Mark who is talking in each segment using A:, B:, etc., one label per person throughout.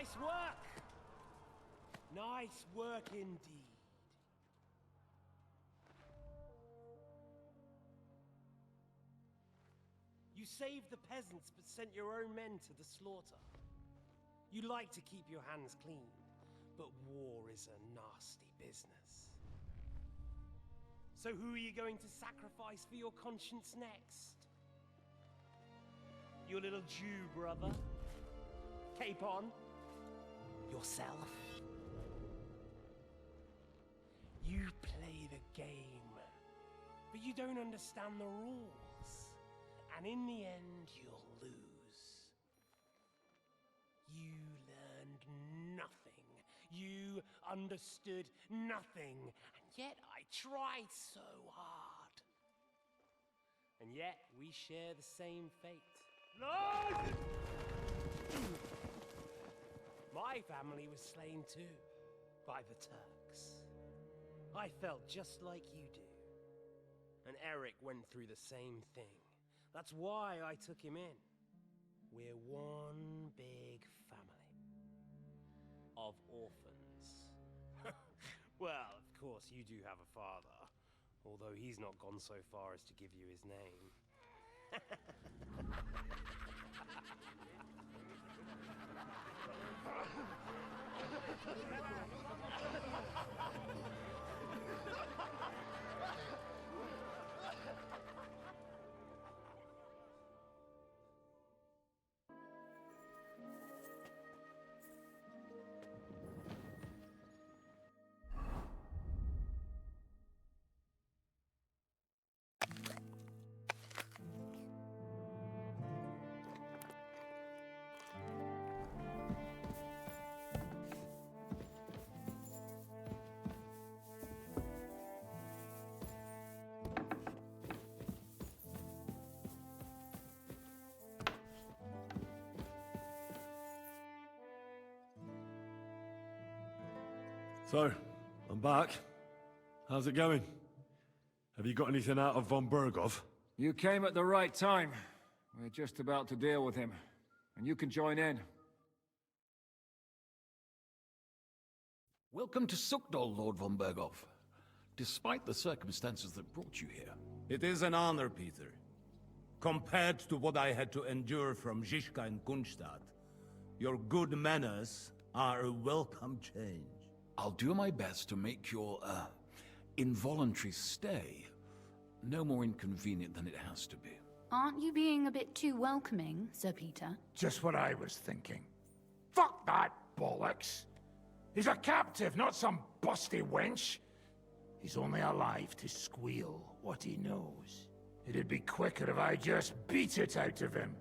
A: Nice work! Nice work indeed. You saved the peasants but sent your own men to the slaughter. You like to keep your hands clean, but war is a nasty business. So who are you going to sacrifice for your conscience next? Your little Jew brother? Cape on? Yourself? You play the game, but you don't understand the rules. And in the end, you'll lose. You learned nothing. You understood nothing. And yet I tried so hard. And yet we share the same fate. Lord! My family was slain too, by the Turks. I felt just like you do. And Eric went through the same thing. That's why I took him in. We're one big family of orphans. Well, of course, you do have a father, although he's not gone so far as to give you his name.
B: So, I'm back. How's it going? Have you got anything out of von Bergow?
C: You came at the right time. We're just about to deal with him. And you can join in.
D: Welcome to Successivamente, Lord von Bergow. Despite the circumstances that brought you here.
E: It is an honor, Peter. Compared to what I had to endure from Žižka and Kunstadt, your good manners are a welcome change.
D: I'll do my best to make your, involuntary stay no more inconvenient than it has to be.
F: Aren't you being a bit too welcoming, Sir Peter?
G: Just what I was thinking. Fuck that bollocks! He's a captive, not some busty wench. He's only alive to squeal what he knows. It'd be quicker if I just beat it out of him.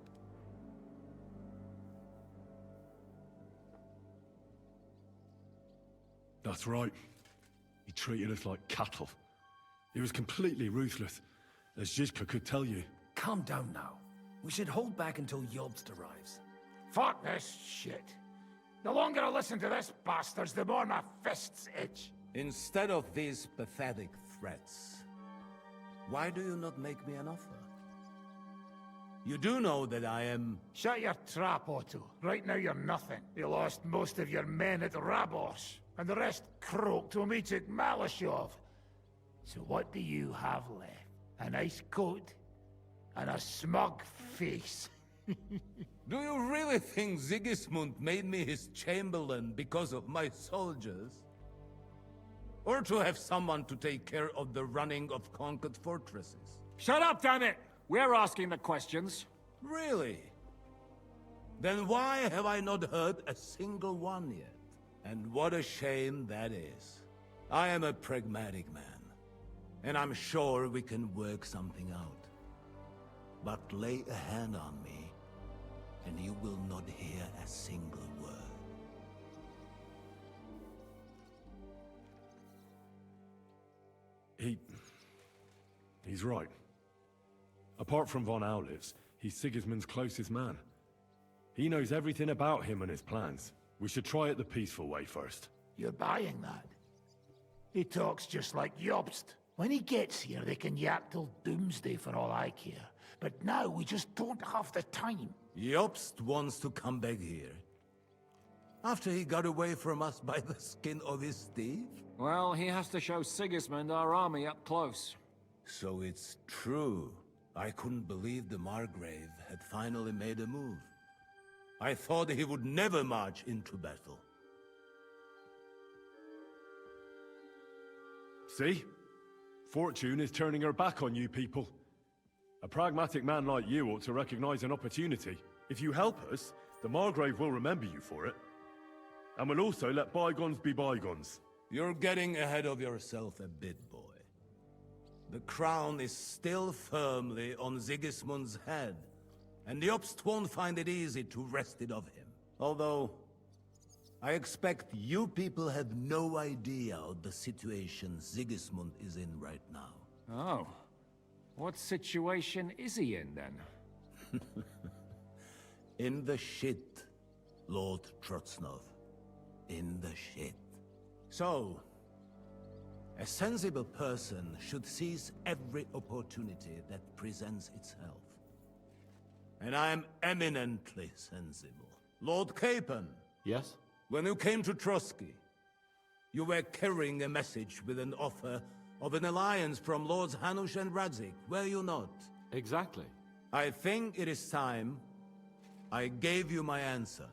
B: That's right. He treated us like cattle. He was completely ruthless, as Žižka could tell you.
H: Calm down now. We should hold back until Jobst arrives.
G: Fuck this shit. The longer I listen to this bastards, the more my fists itch.
E: Instead of these pathetic threats, why do you not make me an offer? You do know that I am...
G: Shut your trap, Otto. Right now you're nothing. You lost most of your men at Rabos, and the rest croaked when we took Malashov. So what do you have left? A nice coat? And a smug face?
E: Do you really think Sigismund made me his chamberlain because of my soldiers? Or to have someone to take care of the running of conquered fortresses?
C: Shut up, damn it! We're asking the questions.
E: Really? Then why have I not heard a single one yet? And what a shame that is. I am a pragmatic man, and I'm sure we can work something out. But lay a hand on me, and you will not hear a single word.
B: He's right. Apart from von Auliv's, he's Sigismund's closest man. He knows everything about him and his plans. We should try it the peaceful way first.
G: You're buying that? He talks just like Jobst. When he gets here, they can yap till doomsday for all I care. But now we just don't have the time.
E: Jobst wants to come back here. After he got away from us by the skin of his teeth?
C: Well, he has to show Sigismund our army up close.
E: So it's true. I couldn't believe the Margrave had finally made a move. I thought he would never march into battle.
B: See? Fortune is turning her back on you people. A pragmatic man like you ought to recognize an opportunity. If you help us, the Margrave will remember you for it. And will also let bygones be bygones.
E: You're getting ahead of yourself a bit, boy. The crown is still firmly on Sigismund's head, and the Obst won't find it easy to wrest it of him. Although, I expect you people have no idea of the situation Sigismund is in right now.
C: Oh. What situation is he in, then?
E: In the shit, Lord Trotznov. In the shit. So, a sensible person should seize every opportunity that presents itself. And I am eminently sensible. Lord Capon.
I: Yes?
E: When you came to Trotsky, you were carrying a message with an offer of an alliance from Lords Hanush and Radzik, were you not?
I: Exactly.
E: I think it is time I gave you my answer.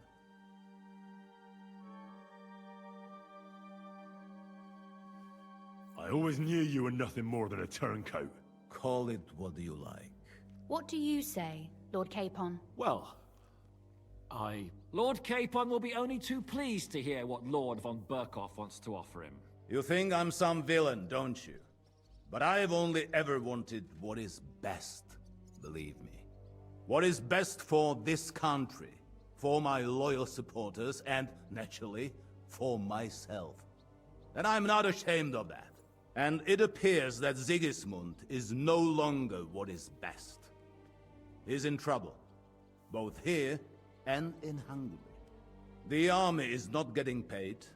B: I always knew you were nothing more than a turncoat.
E: Call it what you like.
F: What do you say, Lord Capon?
I: Well,
C: Lord Capon will be only too pleased to hear what Lord von Bergow wants to offer him.
E: You think I'm some villain, don't you? But I've only ever wanted what is best, believe me. What is best for this country, for my loyal supporters, and, naturally, for myself. And I'm not ashamed of that. And it appears that Sigismund is no longer what is best. He's in trouble, both here and in Hungary. The army is not getting paid,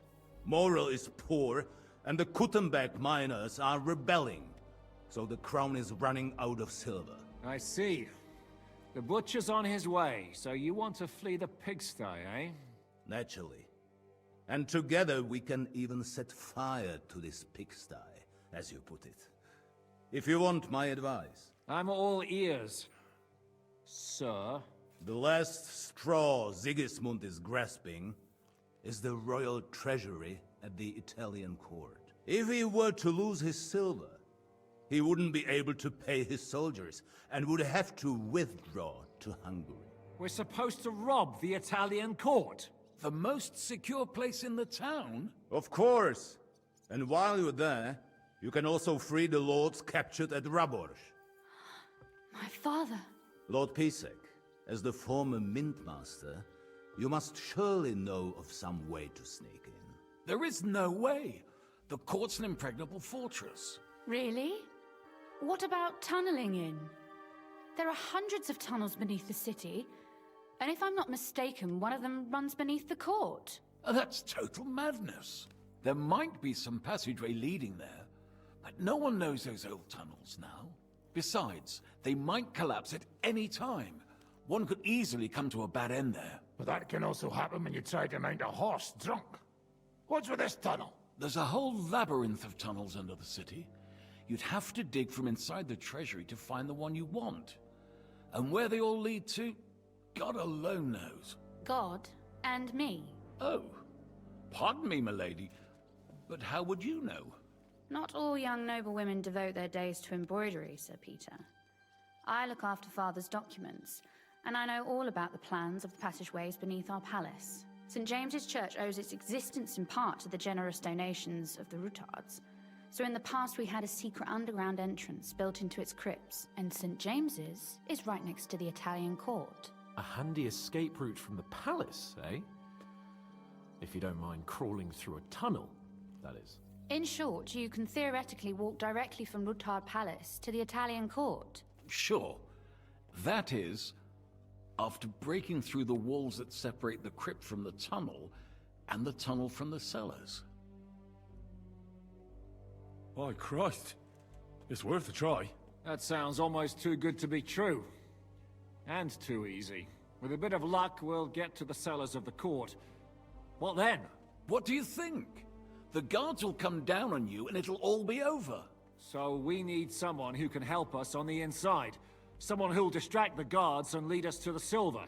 E: morale is poor, and the Kuttenberg miners are rebelling. So the crown is running out of silver.
C: I see. The butcher's on his way, so you want to flee the pigsty, eh?
E: Naturally. And together we can even set fire to this pigsty, as you put it. If you want my advice.
C: I'm all ears, sir.
E: The last straw Sigismund is grasping is the royal treasury at the Italian court. If he were to lose his silver, he wouldn't be able to pay his soldiers and would have to withdraw to Hungary.
C: We're supposed to rob the Italian court.
D: The most secure place in the town?
E: Of course! And while you're there, you can also free the lords captured at Raborz.
F: My father.
E: Lord Pisek, as the former mint master, you must surely know of some way to sneak in.
D: There is no way. The court's an impregnable fortress.
F: Really? What about tunneling in? There are hundreds of tunnels beneath the city, and if I'm not mistaken, one of them runs beneath the court.
D: That's total madness. There might be some passageway leading there, but no one knows those old tunnels now. Besides, they might collapse at any time. One could easily come to a bad end there.
G: But that can also happen when you try to mount a horse drunk. What's with this tunnel?
D: There's a whole labyrinth of tunnels under the city. You'd have to dig from inside the treasury to find the one you want. And where they all lead to, God alone knows.
F: God and me.
D: Oh, pardon me, milady, but how would you know?
F: Not all young noblewomen devote their days to embroidery, Sir Peter. I look after Father's documents, and I know all about the plans of the passageways beneath our palace. St. James's Church owes its existence in part to the generous donations of the Rutards. So in the past we had a secret underground entrance built into its crypts, and St. James's is right next to the Italian court.
I: a handy escape route from the palace, eh? If you don't mind crawling through a tunnel, that is.
F: In short, you can theoretically walk directly from Rutard Palace to the Italian court.
D: Sure. That is, after breaking through the walls that separate the crypt from the tunnel, and the tunnel from the cellars.
B: By Christ. It's worth a try.
C: That sounds almost too good to be true. And too easy. With a bit of luck, we'll get to the cellars of the court. What then?
D: What do you think? The guards will come down on you and it'll all be over.
C: So we need someone who can help us on the inside. Someone who'll distract the guards and lead us to the silver.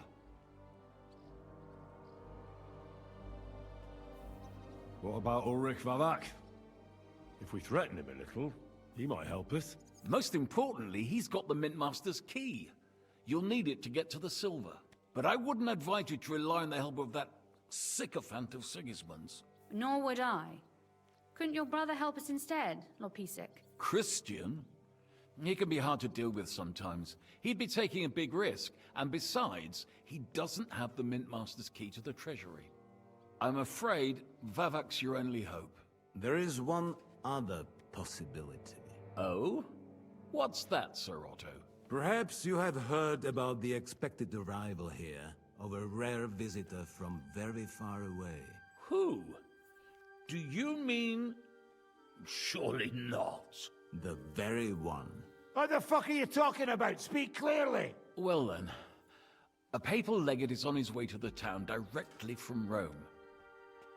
B: What about Ulrich Vavak? If we threaten him a little, he might help us.
D: Most importantly, he's got the Mintmaster's key. You'll need it to get to the silver. But I wouldn't advise you to rely on the help of that sycophant of Sigismund's.
F: Nor would I. Couldn't your brother help us instead, Lord Pisik?
D: Christian? He can be hard to deal with sometimes. He'd be taking a big risk, and besides, he doesn't have the Mintmaster's key to the treasury. I'm afraid Vavak's your only hope.
E: There is one other possibility.
D: Oh? What's that, Sir Otto?
E: Perhaps you have heard about the expected arrival here of a rare visitor from very far away.
D: Who? Do you mean... Surely not.
E: The very one.
G: What the fuck are you talking about? Speak clearly.
D: Well then, a papal legate is on his way to the town directly from Rome.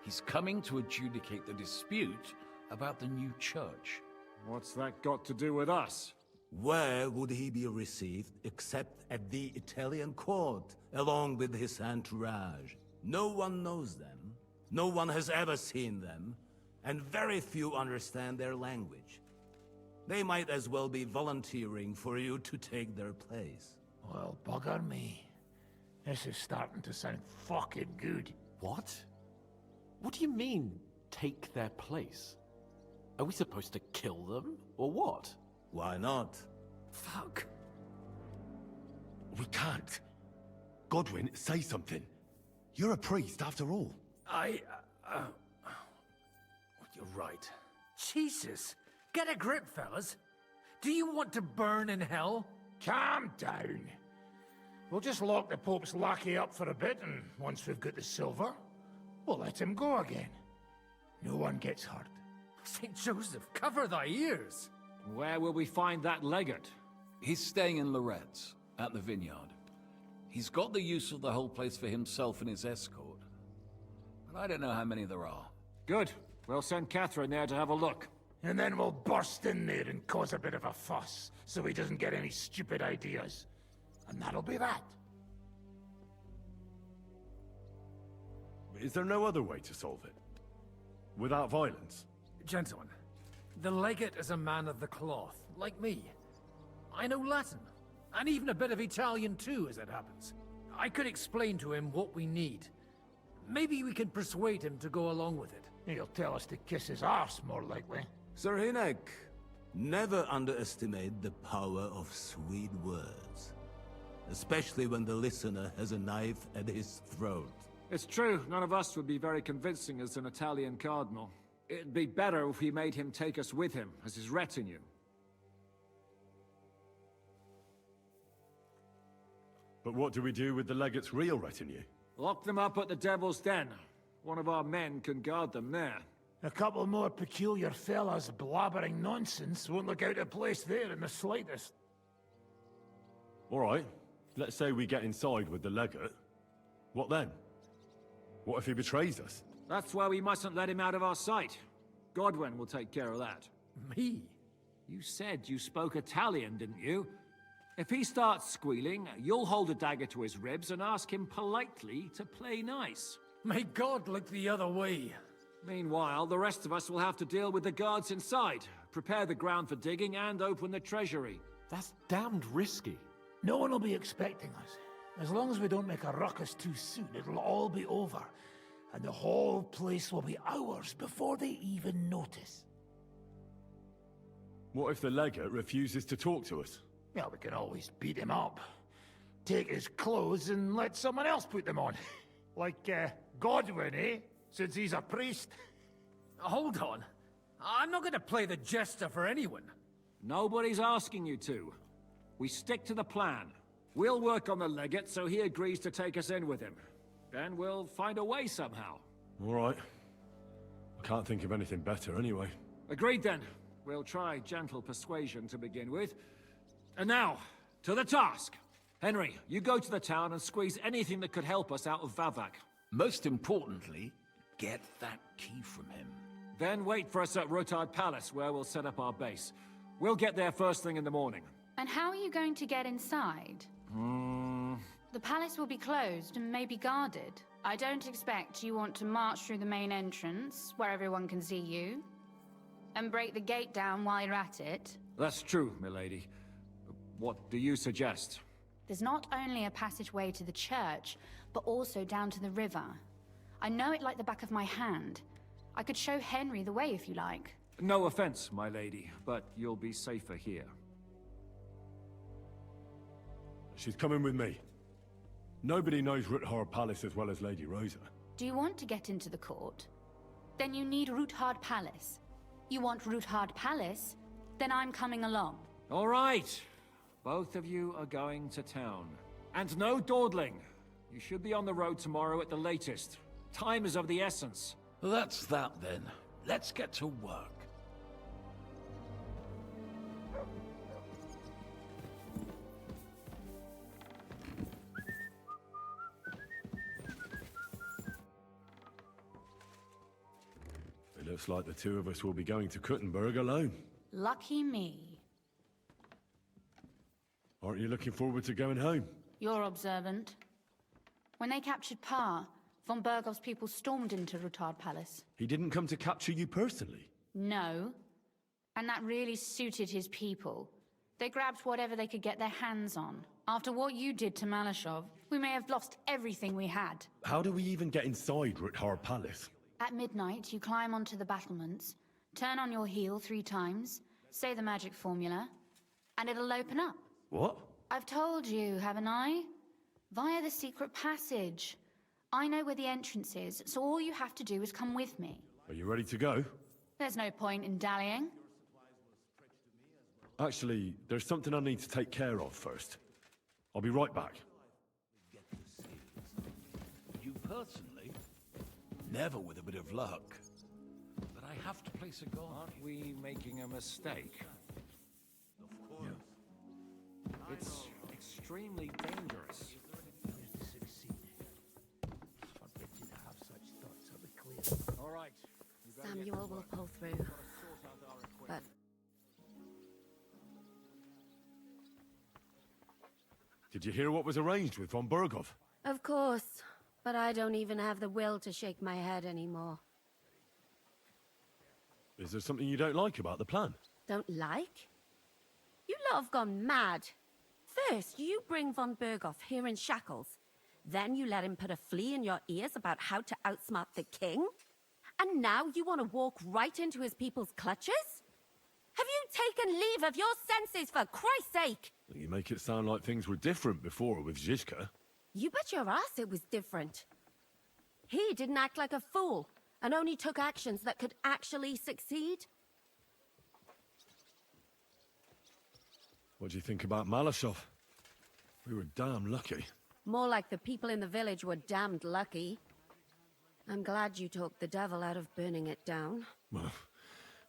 D: He's coming to adjudicate the dispute about the new church.
C: What's that got to do with us?
E: Where would he be received except at the Italian court, along with his entourage? No one knows them, no one has ever seen them, and very few understand their language. They might as well be volunteering for you to take their place.
G: Well, bugger me. This is starting to sound fucking good.
I: What? What do you mean, take their place? Are we supposed to kill them, or what?
E: Why not?
I: Fuck.
B: We can't. Godwin, say something. You're a priest, after all.
H: You're right. Jesus! Get a grip, fellas. Do you want to burn in hell?
G: Calm down. We'll just lock the Pope's lackey up for a bit, and once we've got the silver, we'll let him go again. No one gets hurt.
H: St. Joseph, cover thy ears!
C: Where will we find that legate?
D: He's staying in Loretz, at the vineyard. He's got the use of the whole place for himself and his escort. But I don't know how many there are.
C: Good. We'll send Catherine there to have a look.
G: And then we'll burst in there and cause a bit of a fuss, so he doesn't get any stupid ideas. And that'll be that.
B: Is there no other way to solve it? Without violence?
H: Gentlemen, the legate is a man of the cloth, like me. I know Latin, and even a bit of Italian too, as it happens. I could explain to him what we need. Maybe we can persuade him to go along with it.
G: He'll tell us to kiss his arse, more likely.
E: Sir Hinek, never underestimate the power of sweet words. Especially when the listener has a knife at his throat.
C: It's true, none of us would be very convincing as an Italian cardinal. It'd be better if we made him take us with him, as his retinue.
B: But what do we do with the legate's real retinue?
C: Lock them up at the Devil's Den. One of our men can guard them there.
G: A couple more peculiar fellas blabbering nonsense won't look out of place there in the slightest.
B: All right. Let's say we get inside with the legate. What then? What if he betrays us?
C: That's why we mustn't let him out of our sight. Godwin will take care of that.
H: Me?
C: You said you spoke Italian, didn't you? If he starts squealing, you'll hold a dagger to his ribs and ask him politely to play nice.
H: May God look the other way.
C: Meanwhile, the rest of us will have to deal with the guards inside, prepare the ground for digging, and open the treasury.
I: That's damned risky.
G: No one will be expecting us. As long as we don't make a ruckus too soon, it'll all be over. And the whole place will be ours before they even notice.
B: What if the legate refuses to talk to us?
G: Well, we can always beat him up. Take his clothes and let someone else put them on. Like, Godwin, eh? Since he's a priest.
H: Hold on. I'm not going to play the jester for anyone.
C: Nobody's asking you to. We stick to the plan. We'll work on the legate so he agrees to take us in with him. Then we'll find a way somehow.
B: All right. I can't think of anything better anyway.
C: Agreed then. We'll try gentle persuasion to begin with. And now, to the task. Henry, you go to the town and squeeze anything that could help us out of Vavak.
D: Most importantly, Get that key from him.
C: Then wait for us at Rotard Palace, where we'll set up our base. We'll get there first thing in the morning.
F: And how are you going to get inside? The palace will be closed and maybe guarded. I don't expect you want to march through the main entrance, where everyone can see you, and break the gate down while you're at it.
C: That's true, milady. What do you suggest?
F: There's not only a passageway to the church, but also down to the river. I know it like the back of my hand. I could show Henry the way if you like.
C: No offense, my lady, but you'll be safer here.
B: She's coming with me. Nobody knows Rutard Palace as well as Lady Rosa.
F: Do you want to get into the court? Then you need Rutard Palace. You want Rutard Palace? Then I'm coming along.
C: All right. Both of you are going to town. And no dawdling. You should be on the road tomorrow at the latest. Time is of the essence.
D: That's that then. Let's get to work.
B: It looks like the two of us will be going to Kuttenberg alone.
F: Lucky me.
B: Aren't you looking forward to going home?
F: You're observant. When they captured Pa, von Bergow's people stormed into Rutard Palace.
B: He didn't come to capture you personally?
F: No. And that really suited his people. They grabbed whatever they could get their hands on. After what you did to Malashov, we may have lost everything we had.
B: How do we even get inside Rutard Palace?
F: At midnight, you climb onto the battlements, turn on your heel 3 times, say the magic formula, and it'll open up.
B: What?
F: I've told you, haven't I? Via the secret passage. I know where the entrance is, so all you have to do is come with me.
B: Are you ready to go?
F: There's no point in dallying.
B: Actually, there's something I need to take care of first. I'll be right back.
D: You personally? Never with a bit of luck. But I have to place a guard.
C: Aren't we making a mistake? It's extremely dangerous. All right.
J: Samuel will pull through. But
B: Did you hear what was arranged with von Bergow?
J: of course, but I don't even have the will to shake my head anymore.
B: Is there something you don't like about the plan?
J: Don't like? You lot have gone mad. First, you bring von Bergow here in shackles. Then you let him put a flea in your ears about how to outsmart the king? And now you want to walk right into his people's clutches? Have you taken leave of your senses, for Christ's sake?
B: You make it sound like things were different before with Zizka.
J: You bet your ass it was different. He didn't act like a fool, and only took actions that could actually succeed.
B: What do you think about Malashov? We were damn lucky.
J: More like the people in the village were damned lucky. I'm glad you talked the devil out of burning it down.
B: Well,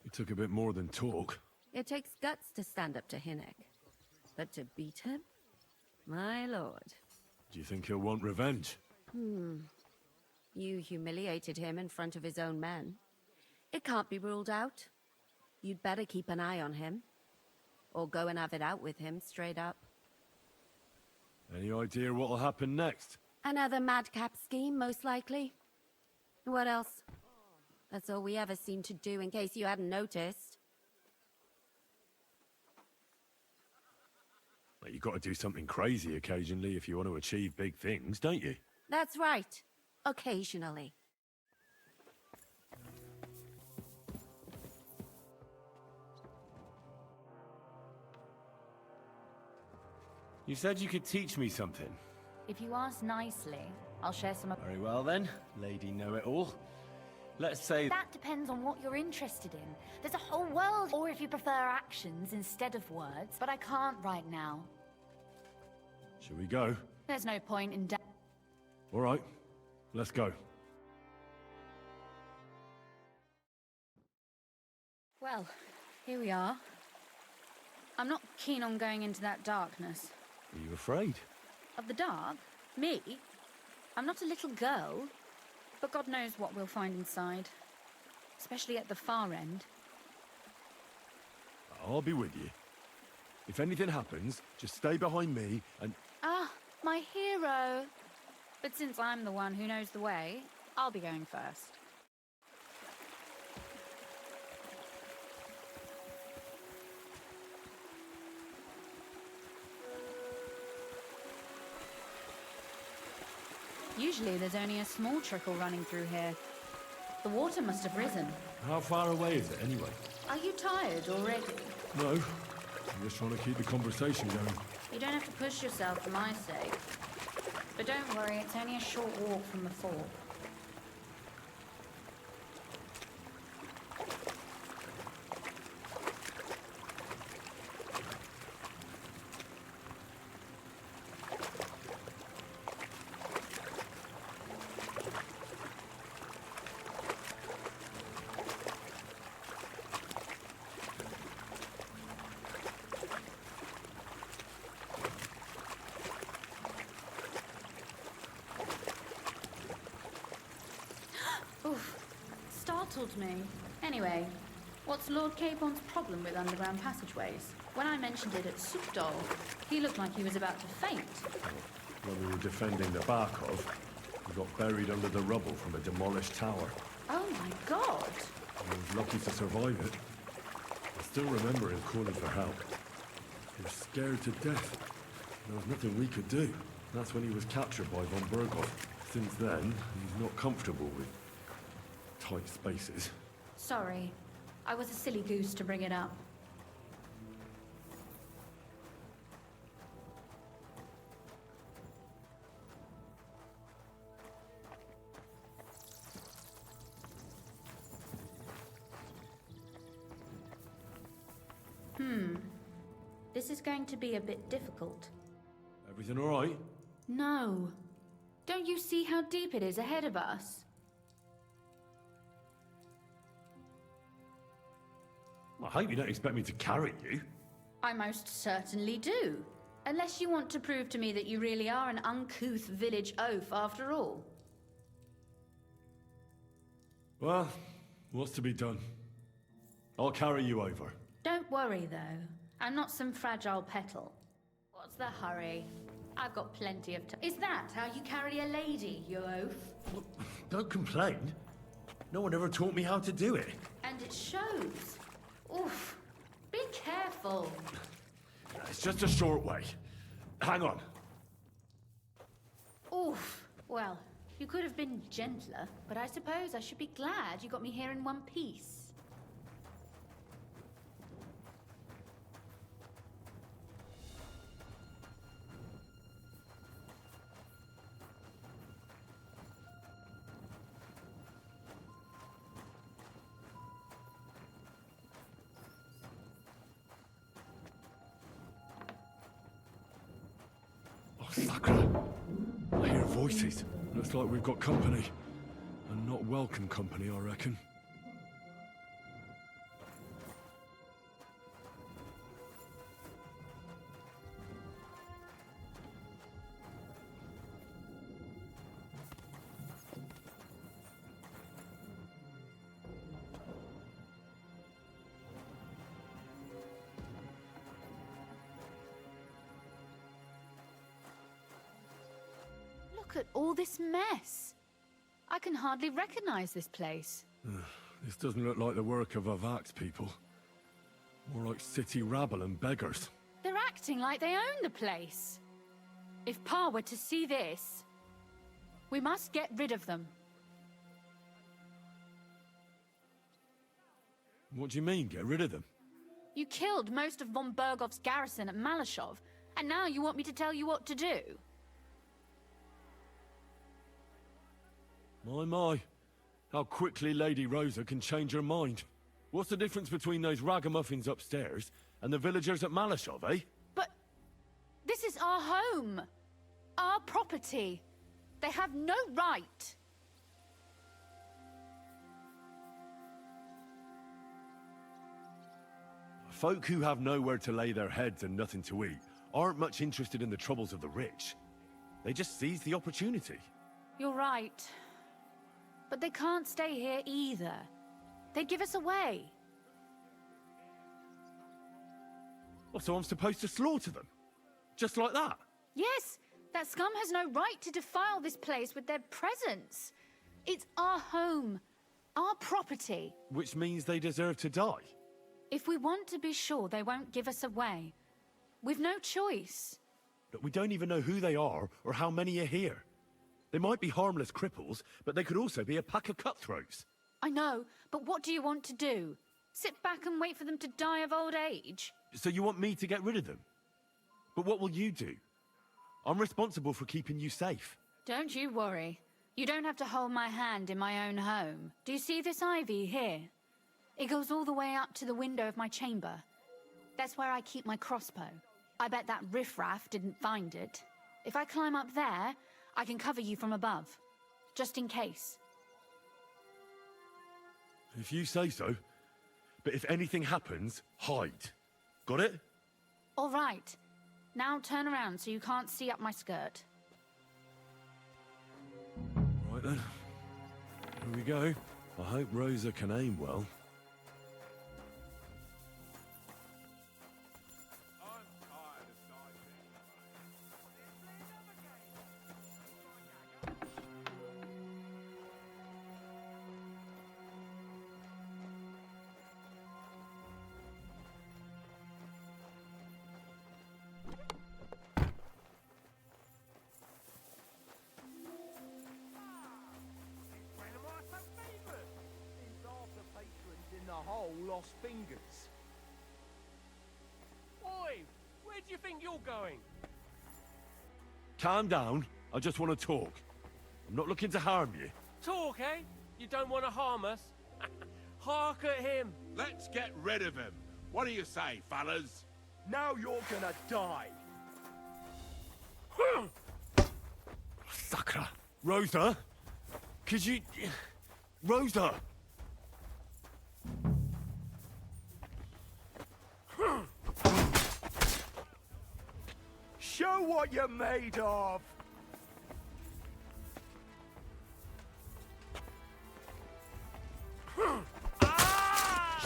B: it took a bit more than talk.
J: It takes guts to stand up to Hinnek. But to beat him? My lord.
B: Do you think he'll want revenge?
J: You humiliated him in front of his own men. It can't be ruled out. You'd better keep an eye on him. Or go and have it out with him, straight up.
B: Any idea what'll happen next?
J: Another madcap scheme, most likely. What else? That's all we ever seem to do, in case you hadn't noticed.
B: Well, you've got to do something crazy occasionally if you want to achieve big things, don't you?
J: That's right. Occasionally.
B: You said you could teach me something.
F: If you ask nicely, I'll share some...
K: Very well then, Lady Know-It-All. Let's say...
F: That depends on what you're interested in. There's a whole world. Or if you prefer actions instead of words, but I can't right now.
B: Shall we go?
F: There's no point in...
B: All right, let's go.
F: Well, here we are. I'm not keen on going into that darkness.
B: Are you afraid?
F: Of the dark? Me? I'm not a little girl. But God knows what we'll find inside. Especially at the far end.
B: I'll be with you. If anything happens, just stay behind me and...
F: Ah, my hero. But since I'm the one who knows the way, I'll be going first. Usually there's only a small trickle running through here. The water must have risen.
B: How far away is it, anyway?
F: Are you tired already?
B: No. I'm just trying to keep the conversation going.
F: You don't have to push yourself for my sake. But don't worry, it's only a short walk from the fort. Oof, startled me. Anyway, what's Lord Capon's problem with underground passageways? When I mentioned it at Successivamente, he looked like he was about to faint.
B: When we were defending the Bergow, we got buried under the rubble from a demolished tower.
F: Oh my god!
B: I was lucky to survive it. I still remember him calling for help. He was scared to death. There was nothing we could do. That's when he was captured by von Bergow. Since then, he's not comfortable with tight spaces.
F: Sorry. I was a silly goose to bring it up. This is going to be a bit difficult.
B: Everything all right?
F: No. Don't you see how deep it is ahead of us?
B: I hope you don't expect me to carry you.
F: I most certainly do. Unless you want to prove to me that you really are an uncouth village oaf after all.
B: Well, what's to be done? I'll carry you over.
F: Don't worry, though. I'm not some fragile petal. What's the hurry? I've got plenty of time. Is that how you carry a lady, you oaf?
B: Well, don't complain. No one ever taught me how to do it.
F: And it shows. Oof. Be careful.
B: It's just a short way. Hang on.
F: Oof. Well, you could have been gentler, but I suppose I should be glad you got me here in one piece.
B: Sakura. I hear voices. Looks like we've got company. And not welcome company, I reckon.
F: Look at all this mess. I can hardly recognize this place.
B: This doesn't look like the work of Avak's people. More like city rabble and beggars.
F: They're acting like they own the place. If Pa were to see this, we must get rid of them.
B: What do you mean, get rid of them?
F: You killed most of von Bergov's garrison at Malashov, and now you want me to tell you what to do?
B: My. How quickly Lady Rosa can change her mind. What's the difference between those ragamuffins upstairs and the villagers at Malashov, eh?
F: But this is our home. Our property. They have no right.
B: Folk who have nowhere to lay their heads and nothing to eat aren't much interested in the troubles of the rich. They just seize the opportunity.
F: You're right. But they can't stay here either. They'd give us away.
B: Oh, so I'm supposed to slaughter them? Just like that?
F: Yes, that scum has no right to defile this place with their presence. It's our home, our property.
B: Which means they deserve to die.
F: If we want to be sure they won't give us away, we've no choice.
B: But we don't even know who they are or how many are here. They might be harmless cripples, but they could also be a pack of cutthroats.
F: I know, but what do you want to do? Sit back and wait for them to die of old age?
B: So you want me to get rid of them? But what will you do? I'm responsible for keeping you safe.
F: Don't you worry. You don't have to hold my hand in my own home. Do you see this ivy here? It goes all the way up to the window of my chamber. That's where I keep my crossbow. I bet that riffraff didn't find it. If I climb up there, I can cover you from above. Just in case.
B: If you say so. But if anything happens, hide. Got it?
F: All right. Now turn around so you can't see up my skirt.
B: Right then. Here we go. I hope Rosa can aim well.
A: Lost fingers. Oi! Where do you think you're going?
B: Calm down. I just want to talk. I'm not looking to harm you.
A: Talk, eh? You don't want to harm us? Hark at him.
E: Let's get rid of him. What do you say, fellas?
A: Now you're gonna die.
B: Sucker. Rosa? Could you... Rosa!
A: Show what you're made of!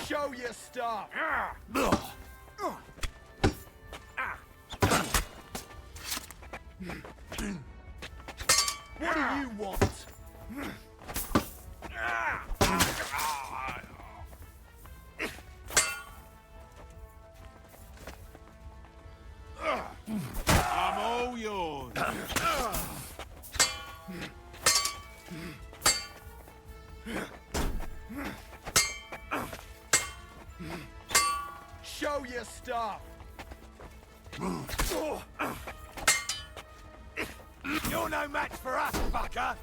A: Show your stuff! What do you want?
E: I'm all yours.
A: Show your stuff! You're no match for us, fucker!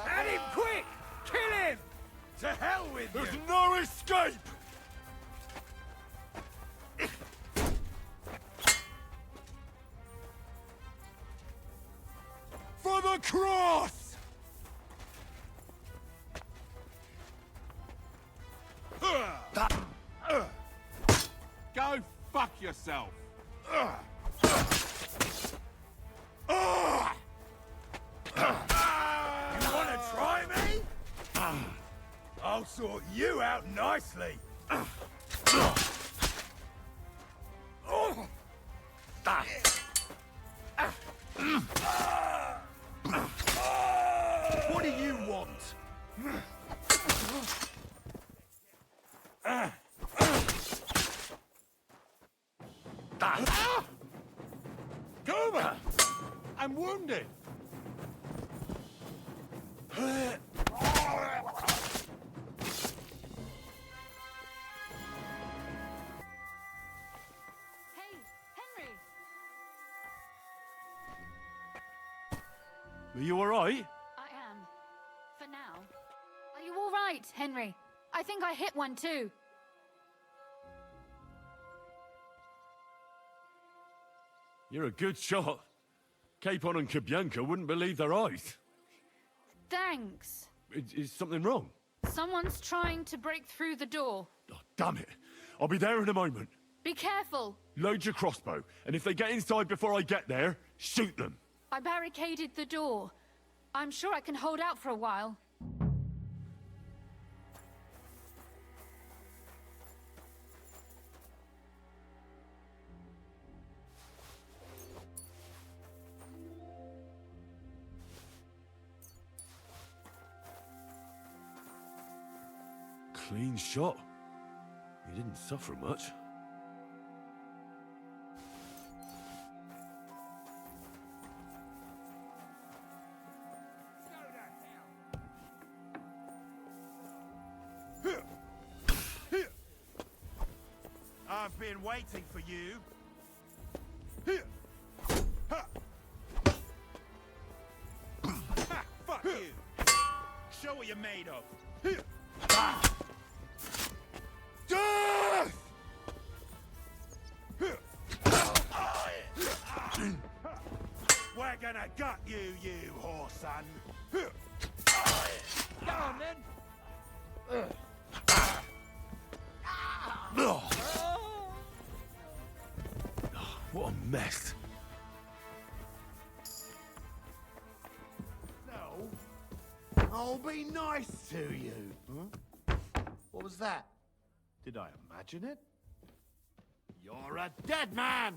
A: At him quick! Kill him! To hell with you!
B: There's no escape! For the cross!
E: Go fuck yourself.
A: You wanna try me? I'll sort you out nicely. What do you want?
E: Kuma! I'm wounded.
F: Hey, Henry!
B: Are you alright?
F: I am. For now. Are you all right, Henry? I think I hit one too.
B: You're a good shot. Capon and Kabianka wouldn't believe their eyes.
F: Thanks.
B: Is something wrong?
F: Someone's trying to break through the door.
B: Oh, damn it. I'll be there in a moment.
F: Be careful.
B: Load your crossbow, and if they get inside before I get there, shoot them.
F: I barricaded the door. I'm sure I can hold out for a while.
B: Clean shot. You didn't suffer much.
E: I've been waiting for you. Fuck you. Show what you're made of. Death! We're gonna gut you, you whore son. Go on then.
B: What a mess.
E: No. I'll be nice to you. Huh? What was that? Did I imagine it? You're a dead man!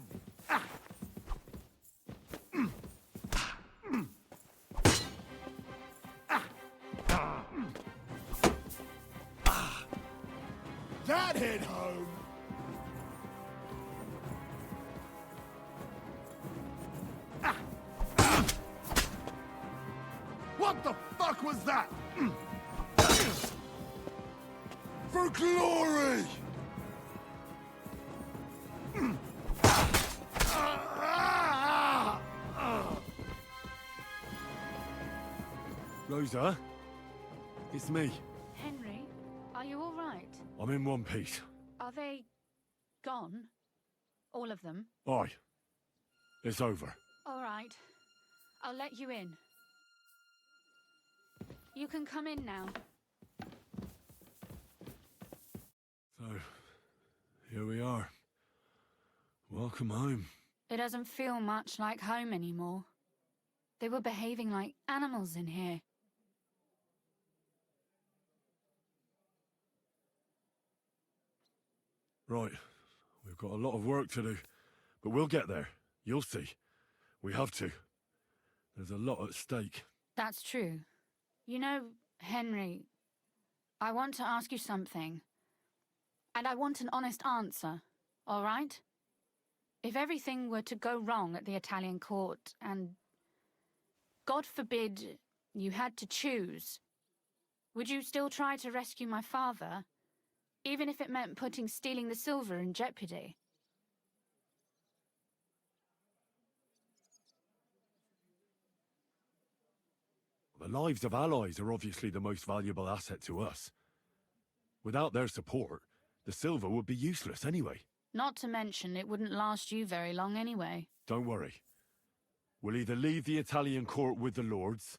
E: Ah. That hit home! What the fuck was that? For glory!
B: Rosa? It's me.
F: Henry, are you all right?
B: I'm in one piece.
F: Are they gone? All of them?
B: Aye. It's over.
F: All right. I'll let you in. You can come in now.
B: So, here we are. Welcome home.
F: It doesn't feel much like home anymore. They were behaving like animals in here.
B: Right. We've got a lot of work to do. But we'll get there. You'll see. We have to. There's a lot at stake.
F: That's true. You know, Henry, I want to ask you something. And I want an honest answer, all right? If everything were to go wrong at the Italian court and, God forbid, you had to choose, would you still try to rescue my father, even if it meant putting stealing the silver in jeopardy?
B: The lives of allies are obviously the most valuable asset to us. Without their support, the silver would be useless anyway.
F: Not to mention, it wouldn't last you very long anyway.
B: Don't worry. We'll either leave the Italian court with the lords,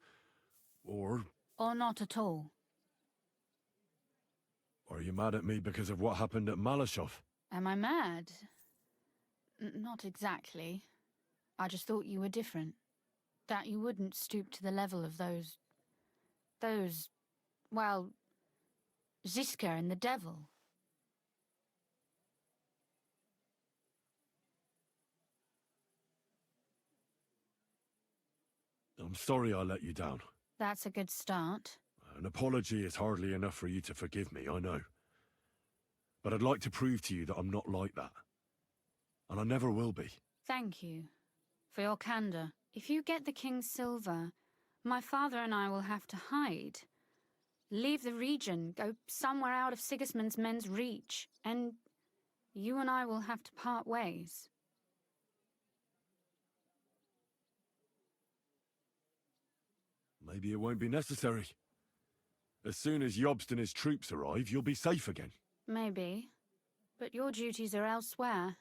B: or...
F: Or not at all.
B: Are you mad at me because of what happened at Malashov?
F: Am I mad? Not exactly. I just thought you were different. That you wouldn't stoop to the level of those, well, Ziska and the devil.
B: I'm sorry I let you down.
F: That's a good start.
B: An apology is hardly enough for you to forgive me, I know. But I'd like to prove to you that I'm not like that. And I never will be.
F: Thank you for your candor. If you get the king's silver, my father and I will have to hide. Leave the region, go somewhere out of Sigismund's men's reach, and you and I will have to part ways.
B: Maybe it won't be necessary. As soon as Jobst and his troops arrive, you'll be safe again.
F: Maybe. But your duties are elsewhere.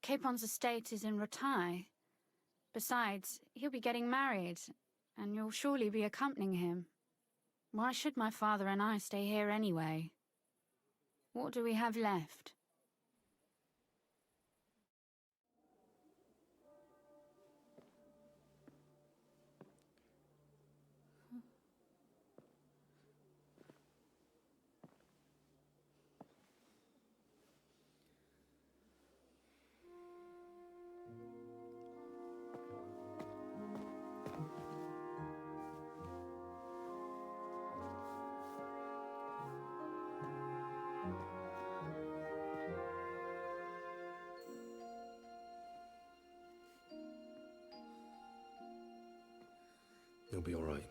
F: Capon's estate is in Ratai. Besides, he'll be getting married, and you'll surely be accompanying him. Why should my father and I stay here anyway? What do we have left?
B: You'll be all right.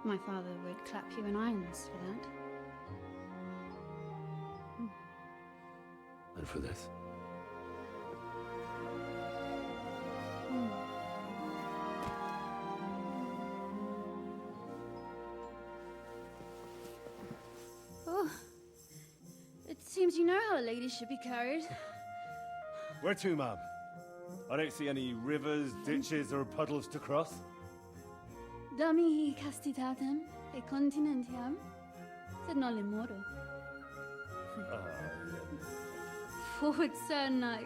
F: My father would clap you in irons for that.
B: And for this.
L: Oh, it seems you know how a lady should be carried.
K: Where to, ma'am? I don't see any rivers, ditches, or puddles to cross.
L: Dami castitatem e continentiam, sed non le moro. Forward, Sir Knight.